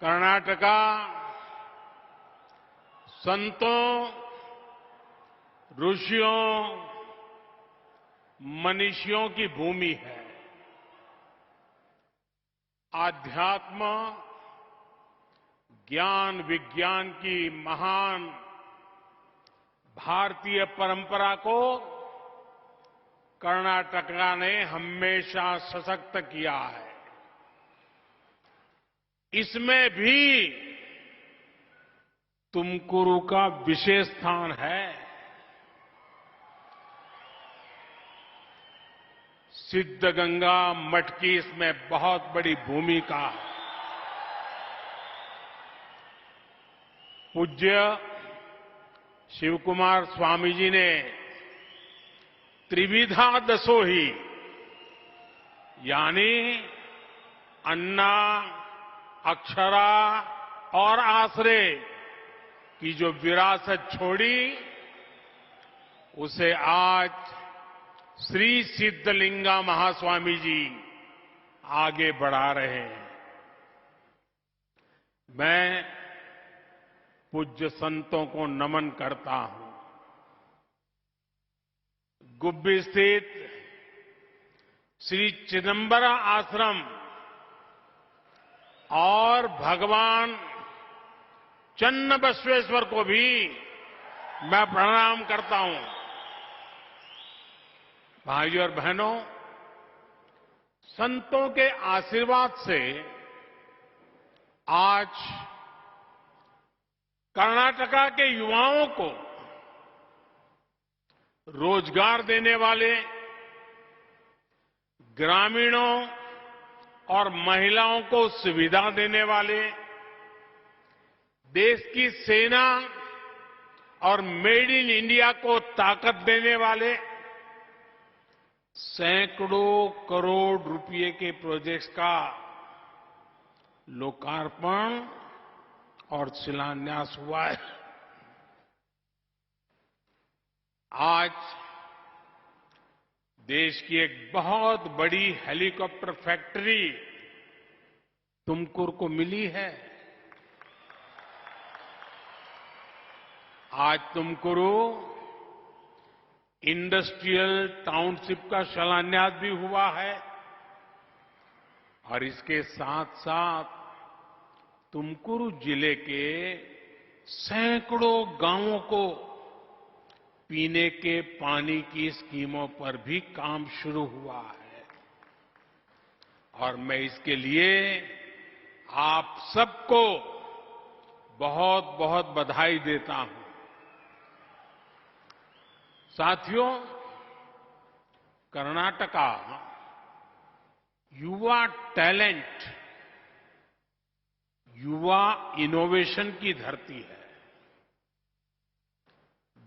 कर्नाटका संतों, ऋषियों, मनीषियों की भूमि है। आध्यात्म, ज्ञान विज्ञान की महान भारतीय परंपरा को कर्नाटका ने हमेशा सशक्त किया है। इसमें भी तुमकुरु का विशेष स्थान है। सिद्धगंगा मठ की इसमें बहुत बड़ी भूमिका है। पूज्य शिवकुमार स्वामी जी ने त्रिविधा दसोही यानी अन्ना, अक्षरा और आश्रय की जो विरासत छोड़ी, उसे आज श्री सिद्धलिंगा महास्वामी जी आगे बढ़ा रहे हैं। मैं पूज्य संतों को नमन करता हूं। गुब्बी स्थित श्री चिदंबरा आश्रम और भगवान चन्नबसवेश्वर को भी मैं प्रणाम करता हूं। भाइयों और बहनों, संतों के आशीर्वाद से आज कर्नाटका के युवाओं को रोजगार देने वाले, ग्रामीणों और महिलाओं को सुविधा देने वाले, देश की सेना और मेड इन इंडिया को ताकत देने वाले सैकड़ों करोड़ रुपए के प्रोजेक्ट्स का लोकार्पण और शिलान्यास हुआ है। आज देश की एक बहुत बड़ी हेलीकॉप्टर फैक्ट्री तुमकुर को मिली है। आज तुमकुरु इंडस्ट्रियल टाउनशिप का शिलान्यास भी हुआ है और इसके साथ साथ तुमकुरु जिले के सैकड़ों गांवों को पीने के पानी की स्कीमों पर भी काम शुरू हुआ है और मैं इसके लिए आप सबको बहुत बहुत बधाई देता हूं। साथियों, कर्नाटका युवा टैलेंट, युवा इनोवेशन की धरती है।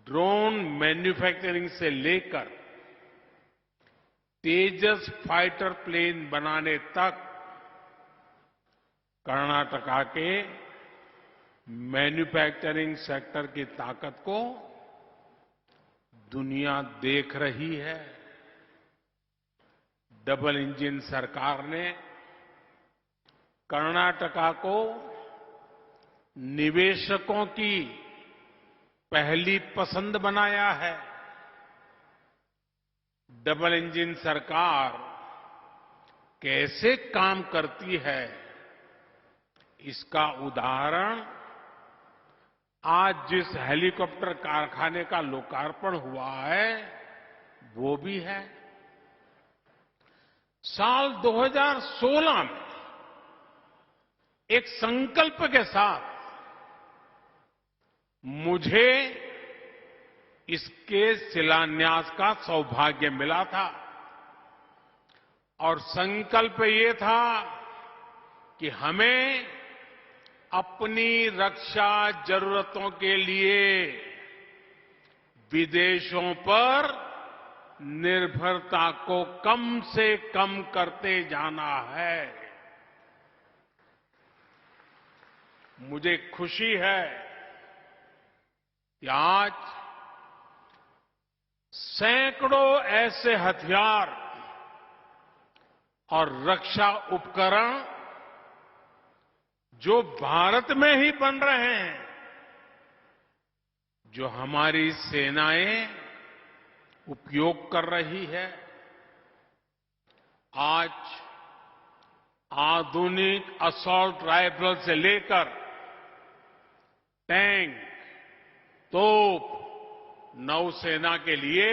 ड्रोन मैन्युफैक्चरिंग से लेकर तेजस फाइटर प्लेन बनाने तक कर्नाटका के मैन्युफैक्चरिंग सेक्टर की ताकत को दुनिया देख रही है। डबल इंजन सरकार ने कर्नाटका को निवेशकों की पहली पसंद बनाया है। डबल इंजन सरकार कैसे काम करती है, इसका उदाहरण आज जिस हेलीकॉप्टर कारखाने का लोकार्पण हुआ है वो भी है। साल 2016 में एक संकल्प के साथ मुझे इसके शिलान्यास का सौभाग्य मिला था और संकल्प ये था कि हमें अपनी रक्षा जरूरतों के लिए विदेशों पर निर्भरता को कम से कम करते जाना है। मुझे खुशी है कि आज सैकड़ों ऐसे हथियार और रक्षा उपकरण जो भारत में ही बन रहे हैं, जो हमारी सेनाएं उपयोग कर रही है। आज आधुनिक असॉल्ट राइफल से लेकर टैंक, तोप, नौसेना के लिए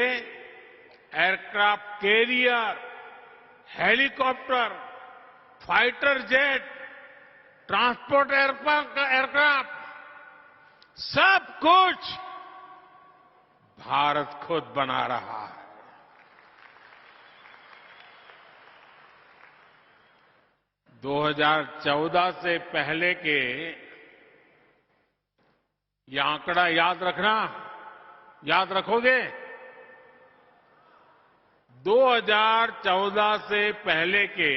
aircraft carrier, helicopter, fighter jet, transport aircraft, सब कुछ भारत खुद बना रहा है। 2014 से पहले के ये आंकड़ा याद रखना, याद रखोगे? 2014 से पहले के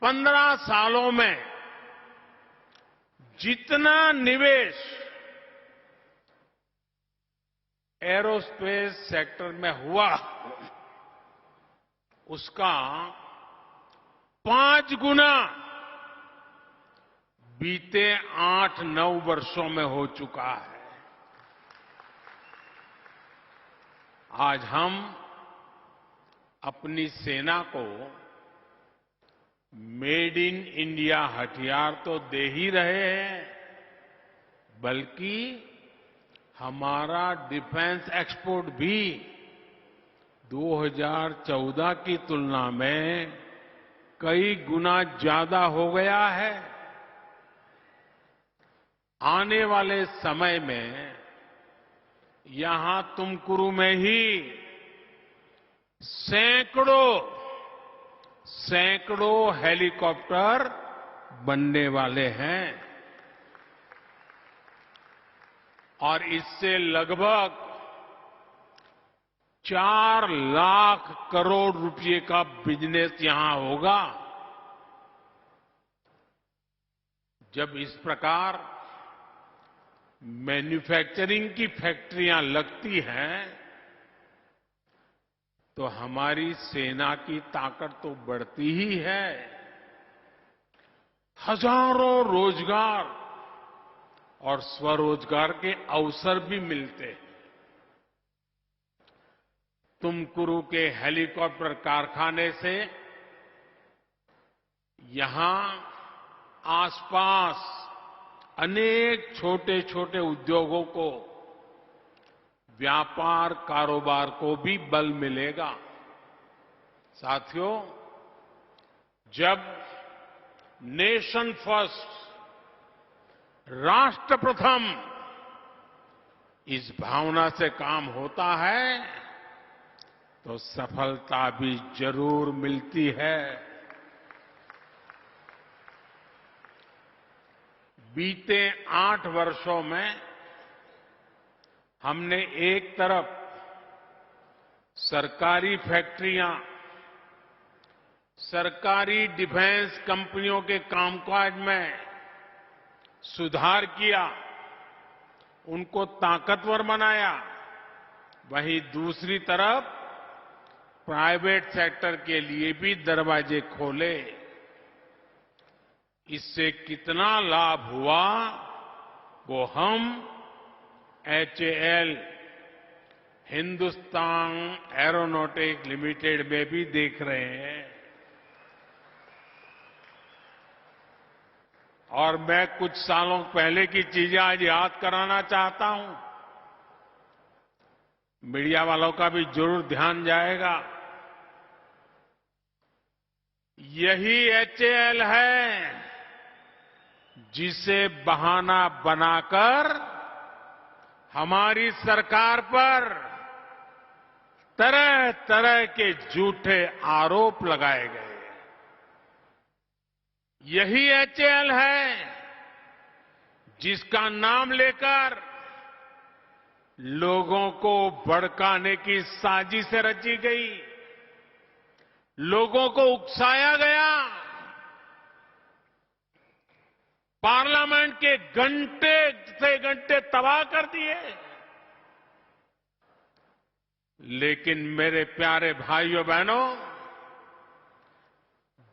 15 सालों में जितना निवेश एरोस्पेस सेक्टर में हुआ, उसका 5 गुना बीते 8-9 वर्षों में हो चुका है। आज हम अपनी सेना को मेड इन इंडिया हथियार तो दे ही रहे हैं, बल्कि हमारा डिफेंस एक्सपोर्ट भी 2014 की तुलना में कई गुना ज्यादा हो गया है। आने वाले समय में यहां तुमकुरू में ही सैकड़ों हेलीकॉप्टर बनने वाले हैं और इससे लगभग 4 लाख करोड़ रुपए का बिजनेस यहां होगा। जब इस प्रकार मैन्युफैक्चरिंग की फैक्ट्रियां लगती हैं, तो हमारी सेना की ताकत तो बढ़ती ही है। हजारों रोजगार और स्वरोजगार के अवसर भी मिलते हैं। तुमकुरू के हेलीकॉप्टर कारखाने से यहां आसपास अनेक छोटे छोटे उद्योगों को, व्यापार कारोबार को भी बल मिलेगा। साथियों, जब नेशन फर्स्ट, राष्ट्र प्रथम, इस भावना से काम होता है तो सफलता भी जरूर मिलती है। बीते 8 वर्षों में हमने एक तरफ सरकारी फैक्ट्रियां, सरकारी डिफेंस कंपनियों के कामकाज में सुधार किया, उनको ताकतवर बनाया, वहीं दूसरी तरफ प्राइवेट सेक्टर के लिए भी दरवाजे खोले। इससे कितना लाभ हुआ वो हम HAL, हिंदुस्तान एरोनॉटिक्स लिमिटेड में भी देख रहे हैं। और मैं कुछ सालों पहले की चीजें आज याद कराना चाहता हूं। मीडिया वालों का भी जरूर ध्यान जाएगा। यही HAL है जिसे बहाना बनाकर हमारी सरकार पर तरह तरह के झूठे आरोप लगाए गए। यही HAL है जिसका नाम लेकर लोगों को भड़काने की साजिश रची गई, लोगों को उकसाया गया, पार्लियामेंट के घंटे से घंटे तबाह कर दिए। लेकिन मेरे प्यारे भाइयों बहनों,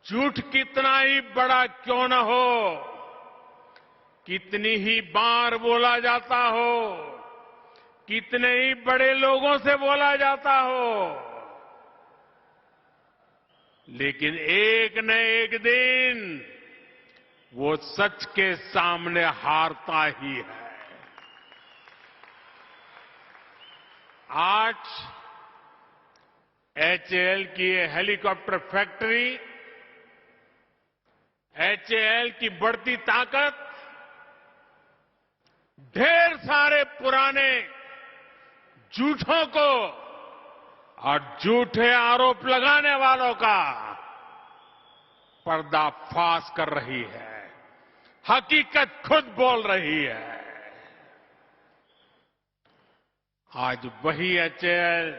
झूठ कितना ही बड़ा क्यों न हो, कितनी ही बार बोला जाता हो, कितने ही बड़े लोगों से बोला जाता हो, लेकिन एक न एक दिन वो सच के सामने हारता ही है। आज एचएएल की ये हेलीकॉप्टर फैक्ट्री, एचएएल की बढ़ती ताकत ढेर सारे पुराने झूठों को और झूठे आरोप लगाने वालों का पर्दाफाश कर रही है। हकीकत खुद बोल रही है। आज वही एचएएल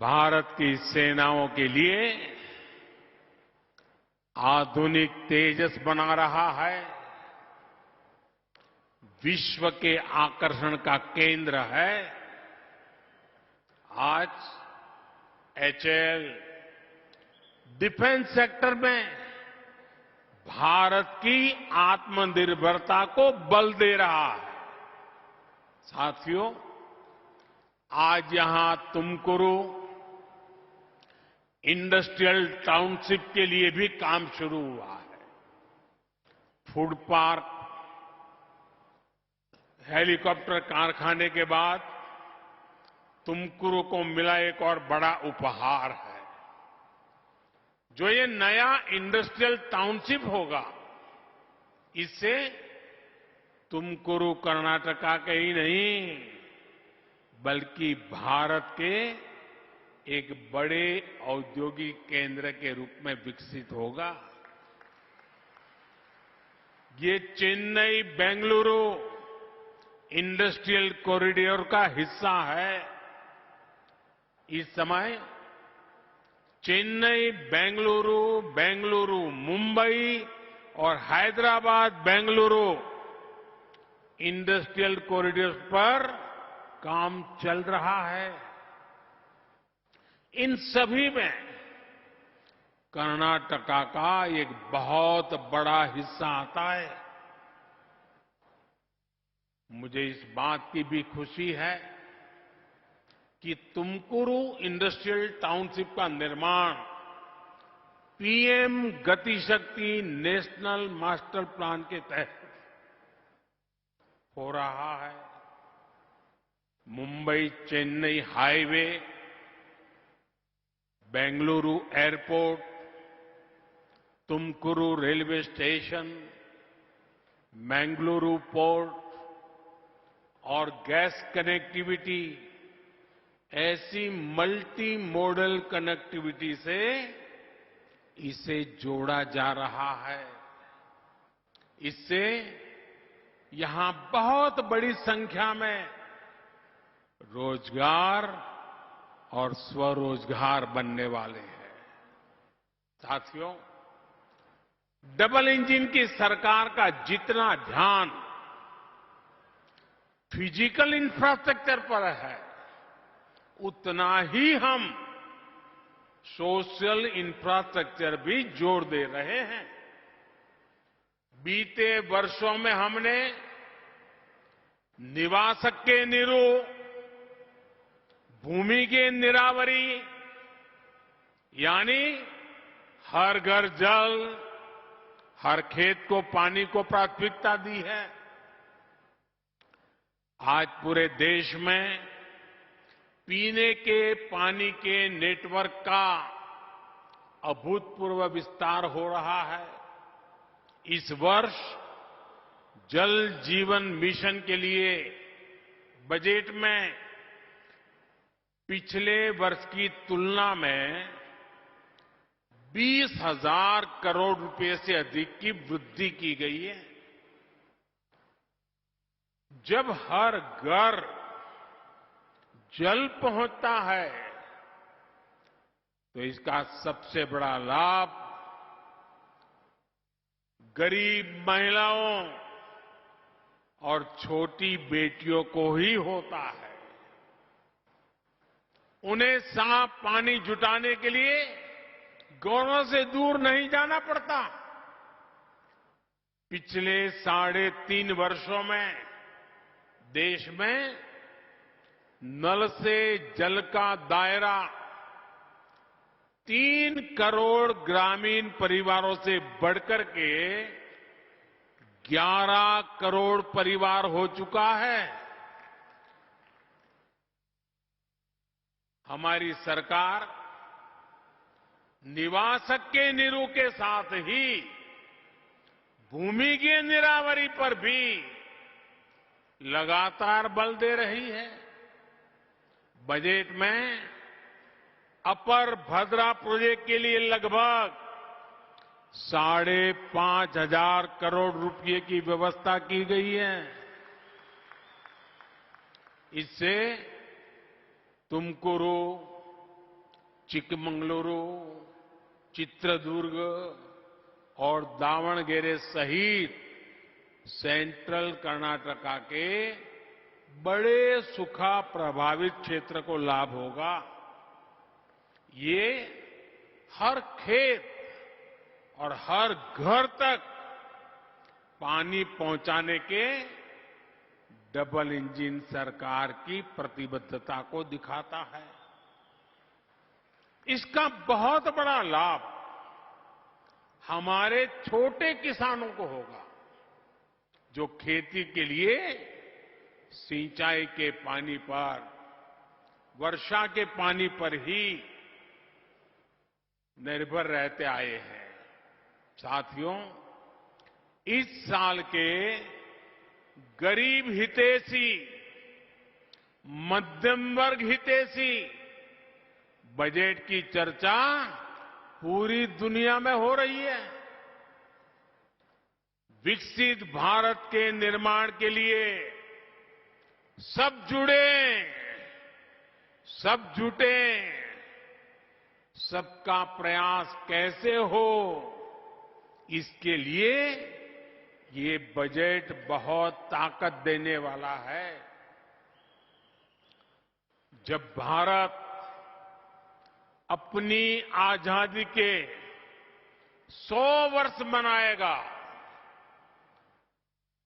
भारत की सेनाओं के लिए आधुनिक तेजस बना रहा है, विश्व के आकर्षण का केंद्र है। आज एचएएल डिफेंस सेक्टर में भारत की आत्मनिर्भरता को बल दे रहा है। साथियों, आज यहां तुमकुरू इंडस्ट्रियल टाउनशिप के लिए भी काम शुरू हुआ है। फूड पार्क, हेलीकॉप्टर कारखाने के बाद तुमकुरू को मिला एक और बड़ा उपहार है। जो ये नया इंडस्ट्रियल टाउनशिप होगा, इससे तुमकुरू कर्नाटका के ही नहीं, बल्कि भारत के एक बड़े औद्योगिक केंद्र के रूप में विकसित होगा। ये चेन्नई बेंगलुरु इंडस्ट्रियल कॉरिडोर का हिस्सा है। इस समय चेन्नई बेंगलुरु, बेंगलुरु मुंबई और हैदराबाद बेंगलुरु इंडस्ट्रियल कॉरिडोर पर काम चल रहा है। इन सभी में कर्नाटका का एक बहुत बड़ा हिस्सा आता है। मुझे इस बात की भी खुशी है कि तुमकुरू इंडस्ट्रियल टाउनशिप का निर्माण पीएम गति शक्ति नेशनल मास्टर प्लान के तहत हो रहा है। Mumbai Chennai highway, Bengaluru airport, Tumakuru railway station, Mangaluru port और गैस कनेक्टिविटी, ऐसी मल्टी मॉडल कनेक्टिविटी से इसे जोड़ा जा रहा है। इससे यहां बहुत बड़ी संख्या में रोजगार और स्वरोजगार बनने वाले हैं। साथियों, डबल इंजन की सरकार का जितना ध्यान फिजिकल इंफ्रास्ट्रक्चर पर है, उतना ही हम सोशल इंफ्रास्ट्रक्चर भी जोड़ दे रहे हैं। बीते वर्षों में हमने निवास के निरु, भूमि के निरावरी, यानी हर घर जल, हर खेत को पानी को प्राथमिकता दी है। आज पूरे देश में पीने के पानी के नेटवर्क का अभूतपूर्व विस्तार हो रहा है। इस वर्ष जल जीवन मिशन के लिए बजट में पिछले वर्ष की तुलना में 20,000 करोड़ रुपए से अधिक की वृद्धि की गई है। जब हर घर जल पहुंचता है, तो इसका सबसे बड़ा लाभ गरीब महिलाओं और छोटी बेटियों को ही होता है। उन्हें साफ पानी जुटाने के लिए घरों से दूर नहीं जाना पड़ता। पिछले 3.5 वर्षों में देश में नल से जल का दायरा 3 करोड़ ग्रामीण परिवारों से बढ़कर के 11 करोड़ परिवार हो चुका है। हमारी सरकार निवासक के नीरू के साथ ही भूमिकीय नीरावरी पर भी लगातार बल दे रही है। बजट में अपर भद्रा प्रोजेक्ट के लिए लगभग 5,500 करोड़ रुपए की व्यवस्था की गई है। इससे तुमकुरू, चिकमंगलुरु, चित्रदुर्ग और दावणगेरे सहित सेंट्रल कर्नाटका के बड़े सूखा प्रभावित क्षेत्र को लाभ होगा। ये हर खेत और हर घर तक पानी पहुंचाने के डबल इंजन सरकार की प्रतिबद्धता को दिखाता है। इसका बहुत बड़ा लाभ हमारे छोटे किसानों को होगा, जो खेती के लिए सिंचाई के पानी पर, वर्षा के पानी पर ही निर्भर रहते आए हैं। साथियों, इस साल के गरीब हितैषी, मध्यम वर्ग हितैषी बजट की चर्चा पूरी दुनिया में हो रही है। विकसित भारत के निर्माण के लिए सब जुड़े, सब जुटे, सबका प्रयास कैसे हो, इसके लिए ये बजट बहुत ताकत देने वाला है। जब भारत अपनी आजादी के 100 वर्ष मनाएगा,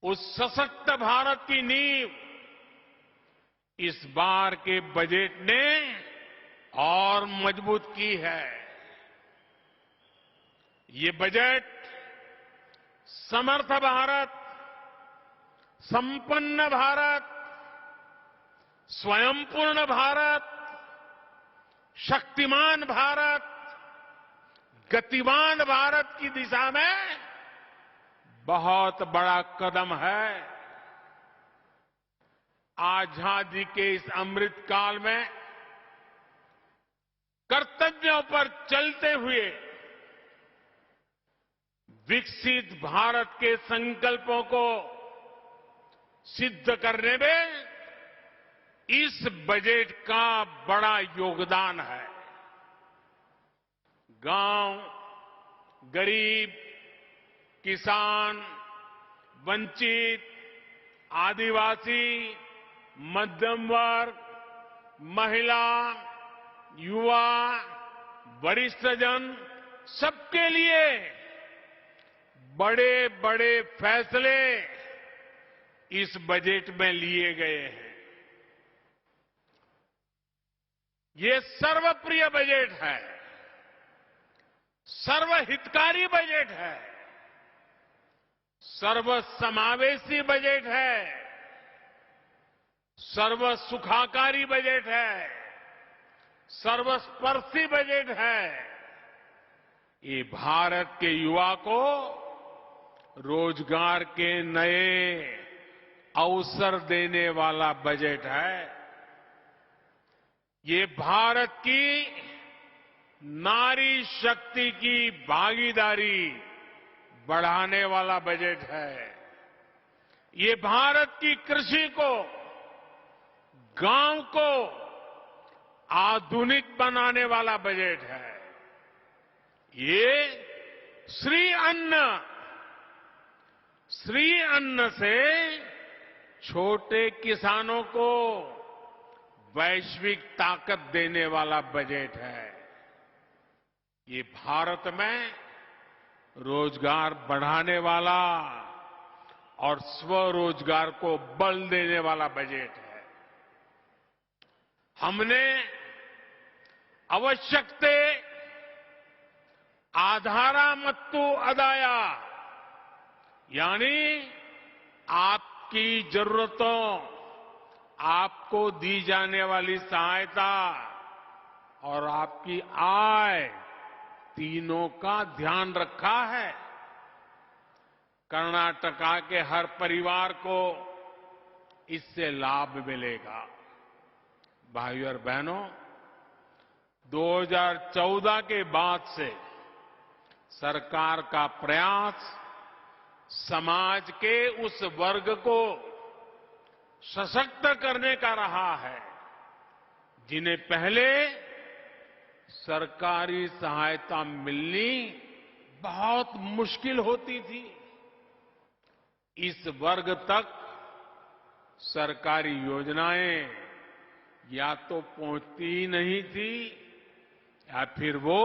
उस सशक्त भारत की नींव इस बार के बजट ने और मजबूत की है। ये बजट समर्थ भारत, संपन्न भारत, स्वयंपूर्ण भारत, शक्तिमान भारत, गतिमान भारत की दिशा में बहुत बड़ा कदम है। आजादी के इस अमृत काल में कर्तव्यों पर चलते हुए विकसित भारत के संकल्पों को सिद्ध करने में इस बजट का बड़ा योगदान है। गांव, गरीब, किसान, वंचित, आदिवासी, मध्यम वर्ग, महिला, युवा, वरिष्ठजन, सबके लिए बड़े बड़े फैसले इस बजट में लिए गए हैं। ये सर्वप्रिय बजट है, सर्वहितकारी बजट है, सर्वसमावेशी बजट है, सर्वसुखाकारी बजट है, सर्वस्पर्शी बजट है। ये भारत के युवा को रोजगार के नए अवसर देने वाला बजट है। ये भारत की नारी शक्ति की भागीदारी बढ़ाने वाला बजट है। ये भारत की कृषि को, गांव को आधुनिक बनाने वाला बजट है। ये श्री अन्न से छोटे किसानों को वैश्विक ताकत देने वाला बजट है। ये भारत में रोजगार बढ़ाने वाला, और स्वरोजगार को बल देने वाला बजट है। हमने आवश्यकते आधारा मत्तु अदाया, यानी आपकी जरूरतों, आपको दी जाने वाली सहायता और आपकी आय, तीनों का ध्यान रखा है। कर्नाटका के हर परिवार को इससे लाभ मिलेगा। भाइयों और बहनों, 2014 के बाद से सरकार का प्रयास समाज के उस वर्ग को सशक्त करने का रहा है जिन्हें पहले सरकारी सहायता मिलनी बहुत मुश्किल होती थी। इस वर्ग तक सरकारी योजनाएं या तो पहुंचती ही नहीं थी या फिर वो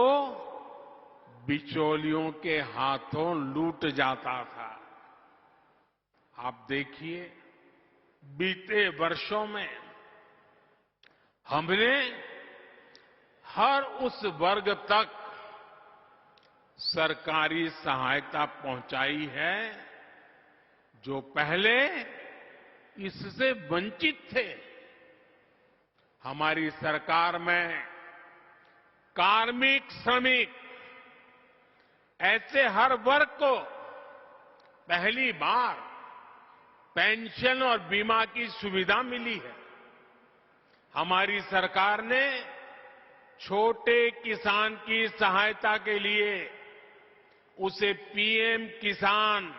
बिचौलियों के हाथों लूट जाता था। आप देखिए, बीते वर्षों में हमने हर उस वर्ग तक सरकारी सहायता पहुंचाई है जो पहले इससे वंचित थे। हमारी सरकार में कार्मिक, श्रमिक, ऐसे हर वर्ग को पहली बार पेंशन और बीमा की सुविधा मिली है। हमारी सरकार ने छोटे किसान की सहायता के लिए उसे पीएम किसान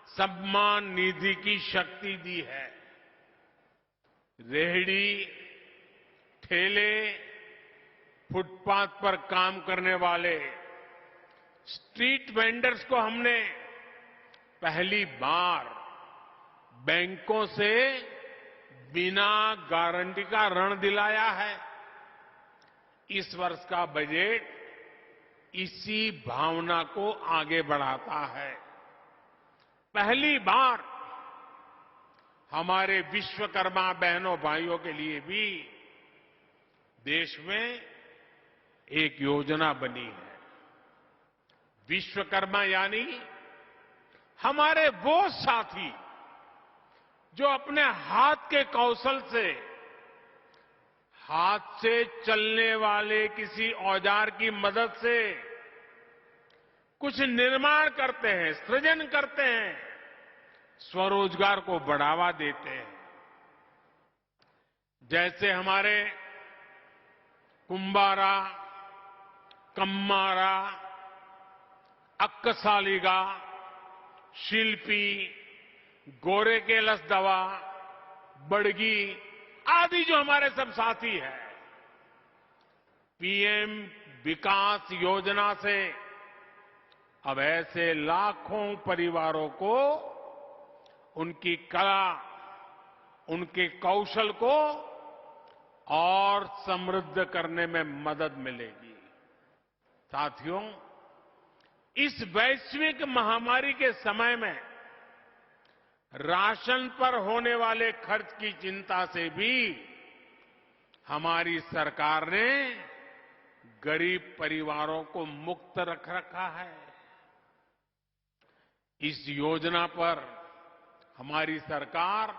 सम्मान निधि की शक्ति दी है। रेहड़ी, ठेले, फुटपाथ पर काम करने वाले स्ट्रीट वेंडर्स को हमने पहली बार बैंकों से बिना गारंटी का ऋण दिलाया है। इस वर्ष का बजट इसी भावना को आगे बढ़ाता है। पहली बार हमारे विश्वकर्मा बहनों भाइयों के लिए भी देश में एक योजना बनी है। विश्वकर्मा यानी हमारे वो साथी जो अपने हाथ के कौशल से, हाथ से चलने वाले किसी औजार की मदद से कुछ निर्माण करते हैं, सृजन करते हैं, स्वरोजगार को बढ़ावा देते हैं। जैसे हमारे कुंभारा, कम्मारा, अक्कसालिगा, शिल्पी, गोरे के लसदवा, बड़गी आदि जो हमारे सब साथी हैं, पीएम विकास योजना से अब ऐसे लाखों परिवारों को उनकी कला, उनके कौशल को और समृद्ध करने में मदद मिलेगी। साथियों, इस वैश्विक महामारी के समय में राशन पर होने वाले खर्च की चिंता से भी हमारी सरकार ने गरीब परिवारों को मुक्त रख रखा है। इस योजना पर हमारी सरकार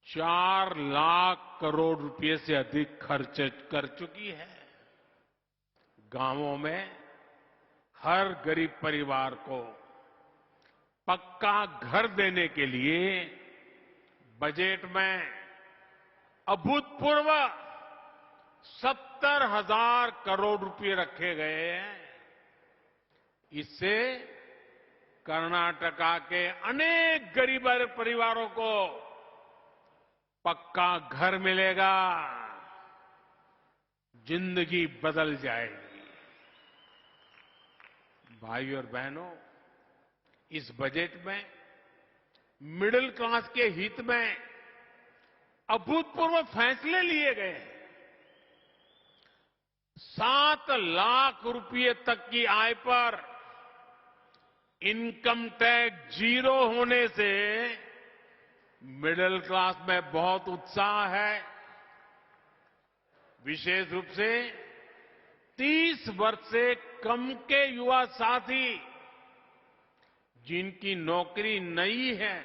4 लाख करोड़ रुपए से अधिक खर्च कर चुकी है। गांवों में हर गरीब परिवार को पक्का घर देने के लिए बजट में अभूतपूर्व 70,000 करोड़ रुपए रखे गए हैं। इससे कर्नाटका के अनेक गरीब परिवारों को पक्का घर मिलेगा, जिंदगी बदल जाएगी। भाइयों और बहनों, इस बजट में मिडिल क्लास के हित में अभूतपूर्व फैसले लिए गए हैं। 7 लाख रुपए तक की आय पर इनकम टैक्स जीरो होने से मिडिल क्लास में बहुत उत्साह है। विशेष रूप से 30 वर्ष से कम के युवा साथी जिनकी नौकरी नई है,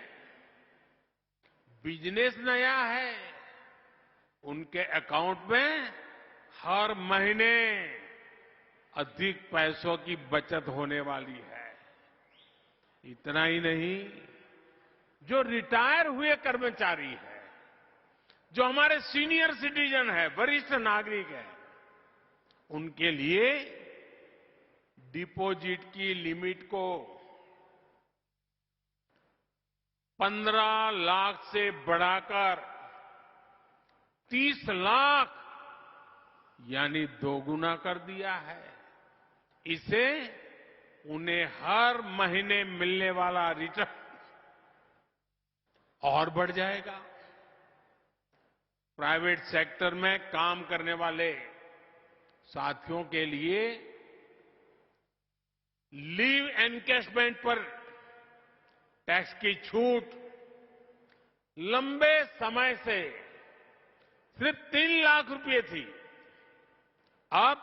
बिजनेस नया है, उनके अकाउंट में हर महीने अधिक पैसों की बचत होने वाली है। इतना ही नहीं, जो रिटायर हुए कर्मचारी है, जो हमारे सीनियर सिटीजन है, वरिष्ठ नागरिक है, उनके लिए डिपॉजिट की लिमिट को 15 लाख से बढ़ाकर 30 लाख यानी दोगुना कर दिया है। इससे उन्हें हर महीने मिलने वाला रिटर्न और बढ़ जाएगा। प्राइवेट सेक्टर में काम करने वाले साथियों के लिए लीव एनकैशमेंट पर टैक्स की छूट लंबे समय से सिर्फ 3 लाख रुपए थी, अब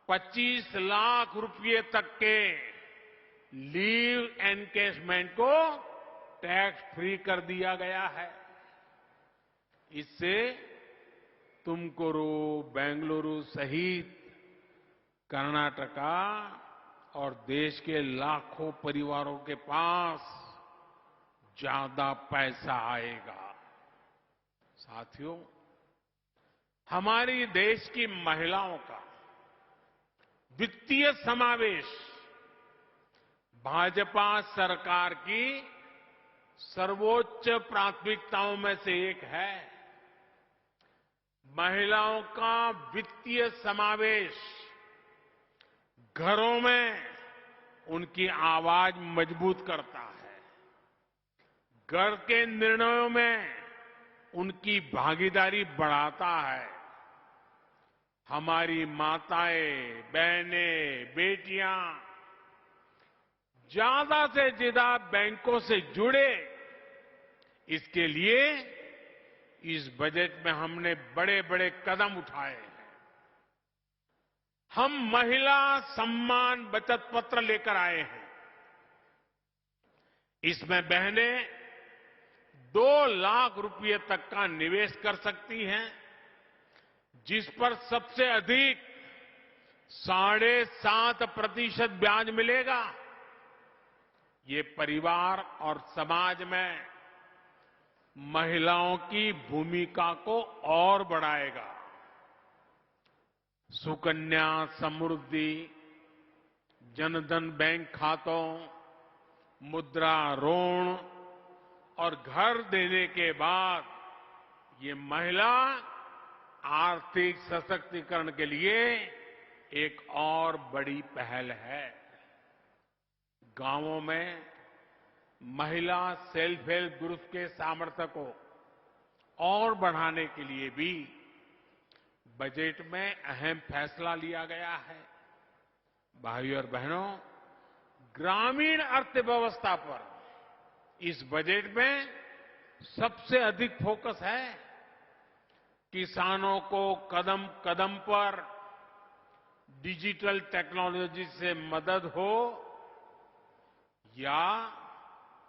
25 लाख रुपए तक के लीव एनकैशमेंट को टैक्स फ्री कर दिया गया है। इससे तुमकुरू, बेंगलुरु सहित कर्नाटका और देश के लाखों परिवारों के पास ज्यादा पैसा आएगा। साथियों, हमारी देश की महिलाओं का वित्तीय समावेश भाजपा सरकार की सर्वोच्च प्राथमिकताओं में से एक है। महिलाओं का वित्तीय समावेश घरों में उनकी आवाज मजबूत करता है, घर के निर्णयों में उनकी भागीदारी बढ़ाता है। हमारी माताएं, बहनें, बेटियां ज्यादा से ज्यादा बैंकों से जुड़े, इसके लिए इस बजट में हमने बड़े बड़े कदम उठाए हैं। हम महिला सम्मान बचत पत्र लेकर आए हैं। इसमें बहनें 2 लाख रुपए तक का निवेश कर सकती हैं, जिस पर सबसे अधिक 7.5% ब्याज मिलेगा। ये परिवार और समाज में महिलाओं की भूमिका को और बढ़ाएगा। सुकन्या समृद्धि, जनधन बैंक खातों, मुद्रा ऋण और घर देने के बाद ये महिला आर्थिक सशक्तिकरण के लिए एक और बड़ी पहल है। गांवों में महिला सेल्फ हेल्प ग्रुप के सामर्थ्य को और बढ़ाने के लिए भी बजट में अहम फैसला लिया गया है। भाइयों और बहनों, ग्रामीण अर्थव्यवस्था पर इस बजट में सबसे अधिक फोकस है। किसानों को कदम कदम पर डिजिटल टेक्नोलॉजी से मदद हो या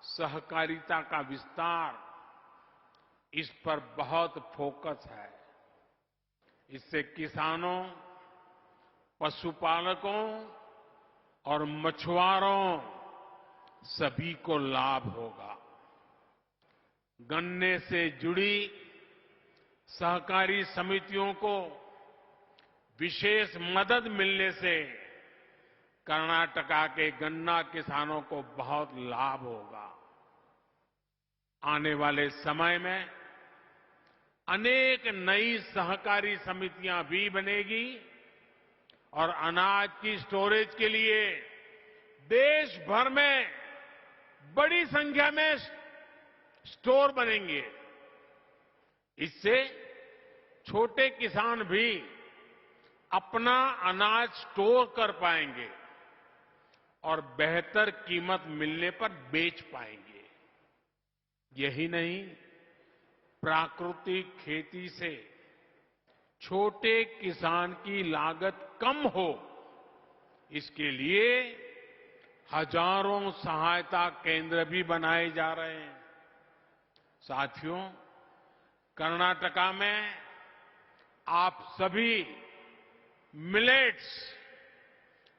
सहकारिता का विस्तार, इस पर बहुत फोकस है। इससे किसानों, पशुपालकों और मछुआरों सभी को लाभ होगा। गन्ने से जुड़ी सहकारी समितियों को विशेष मदद मिलने से कर्नाटका के गन्ना किसानों को बहुत लाभ होगा। आने वाले समय में अनेक नई सहकारी समितियां भी बनेगी और अनाज की स्टोरेज के लिए देश भर में बड़ी संख्या में स्टोर बनेंगे। इससे छोटे किसान भी अपना अनाज स्टोर कर पाएंगे और बेहतर कीमत मिलने पर बेच पाएंगे। यही नहीं, प्राकृतिक खेती से छोटे किसान की लागत कम हो, इसके लिए हजारों सहायता केंद्र भी बनाए जा रहे हैं। साथियों, कर्नाटका में आप सभी मिलेट्स,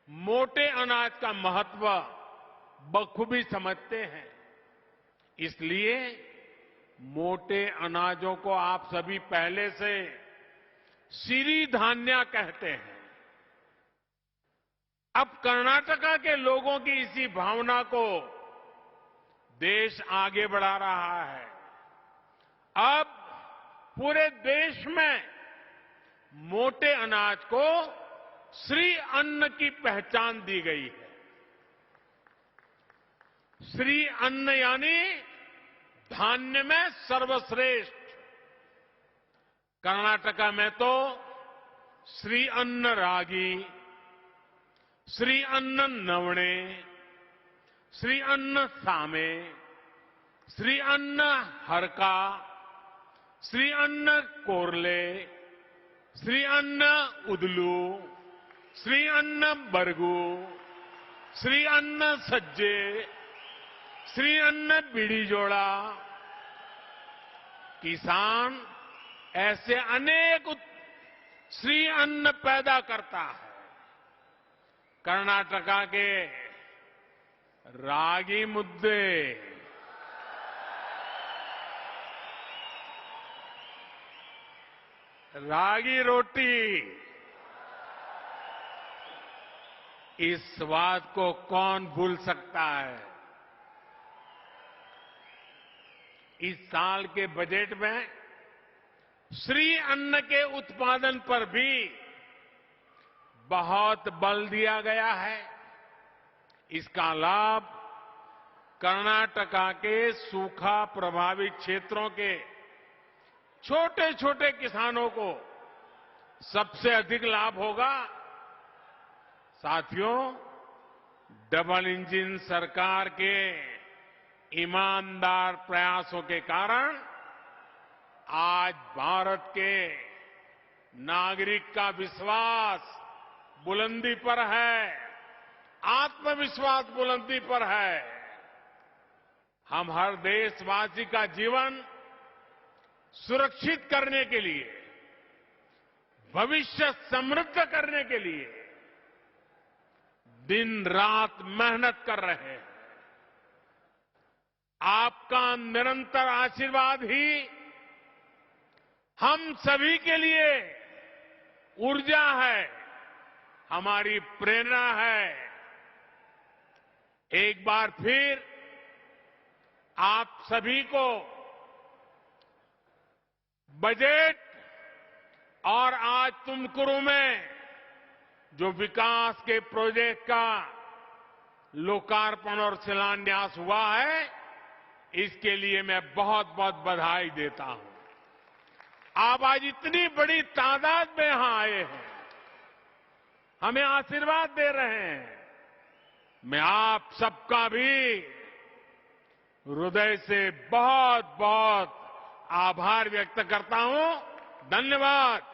मोटे अनाज का महत्व बखूबी समझते हैं। इसलिए मोटे अनाजों को आप सभी पहले से सिरीधान्या कहते हैं। अब कर्नाटका के लोगों की इसी भावना को देश आगे बढ़ा रहा है। अब पूरे देश में मोटे अनाज को श्री अन्न की पहचान दी गई है। श्री अन्न यानी धान्य में सर्वश्रेष्ठ। कर्नाटका में तो श्री अन्न रागी, श्री अन्न नवणे, श्री अन्न सामे, श्री अन्न हरका, श्री अन्न कोरले, श्री अन्न उदलू, श्री अन्न बरगू, श्री अन्न सज्जे, श्री अन्न बीड़ी जोड़ा। किसान ऐसे अनेक श्री अन्न पैदा करता है। कर्नाटका के रागी मुद्दे, रागी रोटी, इस स्वाद को कौन भूल सकता है। इस साल के बजट में श्री अन्न के उत्पादन पर भी बहुत बल दिया गया है। इसका लाभ कर्नाटका के सूखा प्रभावित क्षेत्रों के छोटे छोटे किसानों को सबसे अधिक लाभ होगा। साथियों, डबल इंजन सरकार के ईमानदार प्रयासों के कारण आज भारत के नागरिक का विश्वास बुलंदी पर है, आत्मविश्वास बुलंदी पर है। हम हर देशवासी का जीवन सुरक्षित करने के लिए, भविष्य समृद्ध करने के लिए दिन रात मेहनत कर रहे हैं। आपका निरंतर आशीर्वाद ही हम सभी के लिए ऊर्जा है, हमारी प्रेरणा है। एक बार फिर आप सभी को बजट और आज तुमकुरू में जो विकास के प्रोजेक्ट का लोकार्पण और शिलान्यास हुआ है, इसके लिए मैं बहुत बहुत बधाई देता हूं। आप आज इतनी बड़ी तादाद में यहां आए हैं, हमें आशीर्वाद दे रहे हैं। मैं आप सबका भी हृदय से बहुत बहुत आभार व्यक्त करता हूं। धन्यवाद।